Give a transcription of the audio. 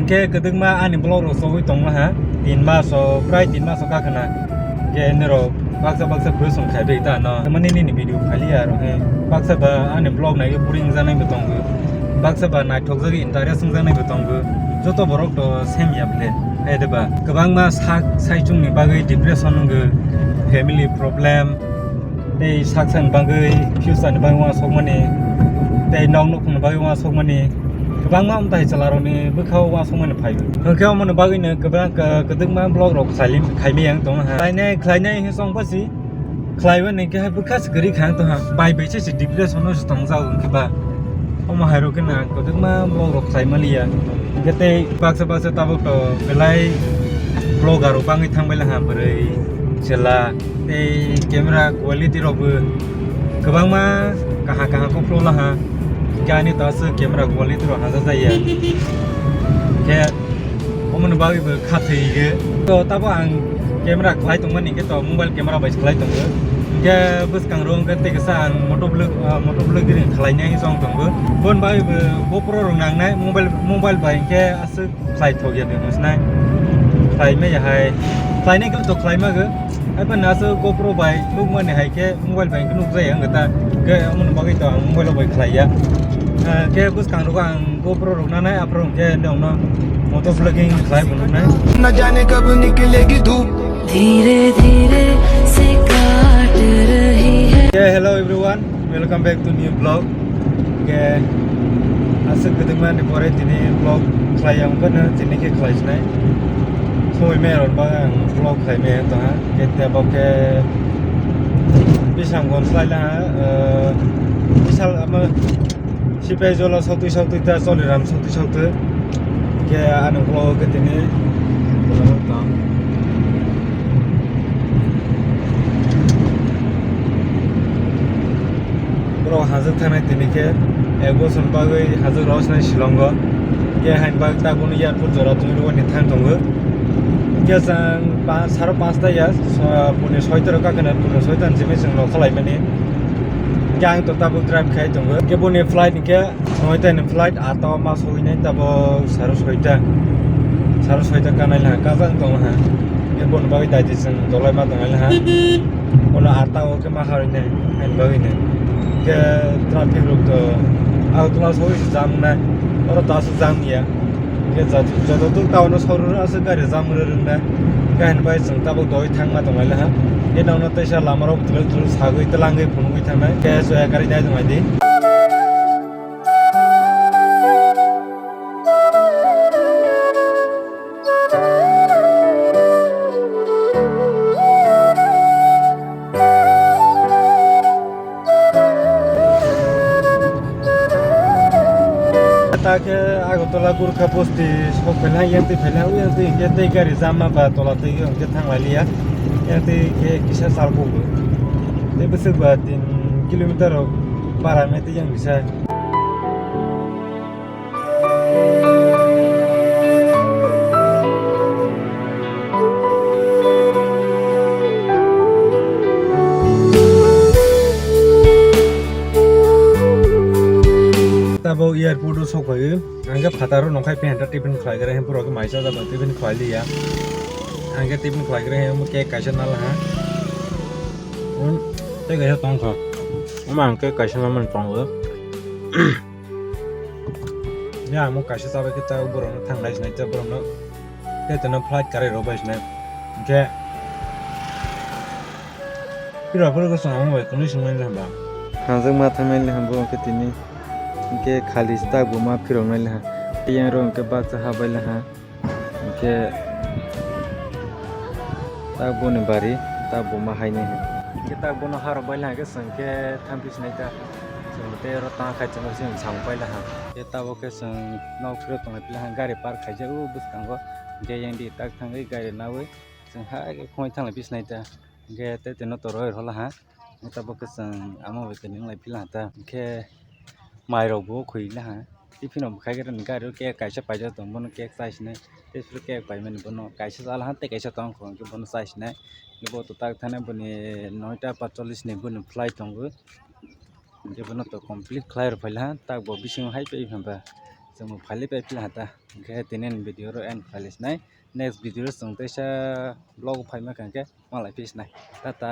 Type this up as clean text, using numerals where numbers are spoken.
Ke kedengma ani blog ro so tong ha 3 मास प्राय 3 मास का खना के narrow baksa person khai be ta no mani ni video khali ya ro he baksa ba ani blog na ge puring janai betong baksa ba na thok jagi interest janai betong joto borok to same ya ble he de ba gobang ma sai chung ni bagai depression ge family problem tei saksan bagai future ni bagai wa sokmani tei nong no khung bagai wa sokmani gobang ma umtai chalaro ni bkhao wa sokmani phai hokao mon bagai ne gobang kedengma blog ro khai me yang tong ha khlainai he song pasi khlaiwa ne ke bukas gari khang to ha bai bai che depression no tong jao ke ba oma hairo ke na kedengma blog ro khai malia gete baksa tabok to belai blogger ro bangai thangbai la ha brai chela tei camera quality ro bu gobang ma kaha ko flow la ha gani ta se camera quality ro haja jaya ke omon bagi be khathei ge to tabo ang camera khlai tong mani ke to mobile camera bai khlai tong ke bus kang rong ke te ke sang motoblog ge khlai nai song tong bon bai be GoPro rong nang nai mobile bai ke asu khlai thog ya be musnai khlai me ya hai khlai nai ke to khlai ma ge ai ban asu GoPro bai luk mani hai ke mobile bai ke nuk jai ang ta ke omon bagi to mobile bai khlai ya ke bus kang rong GoPro rong nai aprong ke dong no motto blogging live बनना है न जाने कब निकलेगी धूप धीरे धीरे से काट रही है hello everyone welcome back to new blog के आसे गदमा ने परे दिने ब्लॉग खालायाम बना दिने के खालायनाय सोय मेरन बा आं ब्लॉग खालायमे तो हा के तेबो के बिसां गनस्लायला बिसाल आम सिपाय जला सावतु ता चलिराम सावतु के आनो ब्लॉग के दिने बोलावता bro hajo thana tini ke ek bochor bagai hajo rosna shilong ke hain bag ta bunu airport jora tumi ro ni thang tongo ke sang 5:30 ta ya pune 6 ta ka kana pune 6 ta jime sing lo khalai mani gang to tabu drive khai tongo ke pune flight ni ke 6 ta ni flight ato ma soinai tabo 6:30 ta kanai la ka jang tong ha ke pune bagai dai sing dolai ma tong la ha pune ata o ke ma harinai hain bagai ne ke traffic road to outla soi jam na or das jam ya ke jado tu town no soru ase gari jam rna kain bai sing tabo doi thangma tongaila ha ke nauna taisa lamaro tul sagoi telangai phunugoi thangnai ke so gari dai jomai di ke Agartala Gurkha Posti sok phela yang ti phela yang ti ke te gari jamma ba tola te yang ke thanglali ya yang ti ke kisa sal ko te bese ba 3 kilometer paramete yang bisa tabo airport so khoi anga phataro nongkhai pe hanta tiffin khlai gare hem puro ke maisa da tiffin khlai liya anga tiffin khlai gare hem ke kaisa nal ha te ga tong kho mang ke kaisa na man tong ya mo kaisa sabe ke ta boro na thang lai snai ta boro na ke tena flight kare ro bai snai ke pira puro ko sa mo ko ni snai la ba hanjang ma thamai le ham bo ke tini के खाली sta buma phirong la yang rong ke ba cha habai la ha ke ta bune bari ta buma haine ke ta bono har bai la ke sang ke thampis nai ta sang te ro ta khai chang sing sang pai la ha ke ta bo ke sang nau phiro tong la ha gari park khai ja u bus kang go ge yang di tak thang gai gari na we sang ha ke khoi thang la bis nai ta ge te no to roi hola ha ta bo ke sang amo be ke ning lai pila ta ke mai ro bo khoi la ha tiffin om khai garan gari ke kaisa paja tong bono ke size ne te sur ke pai men bono kaisa sal ha te kaisa tong khong ke bono size ne bo to tak thane boni 9:45 ne bono flight tong bo ke bono to complete clear phaila tak bo bising hai pe phamba जों फालि पे fill हाता के तिनेन video row and फालिस नाय next video जों तेसा blog Faima के मालाय फिस नाय टाटा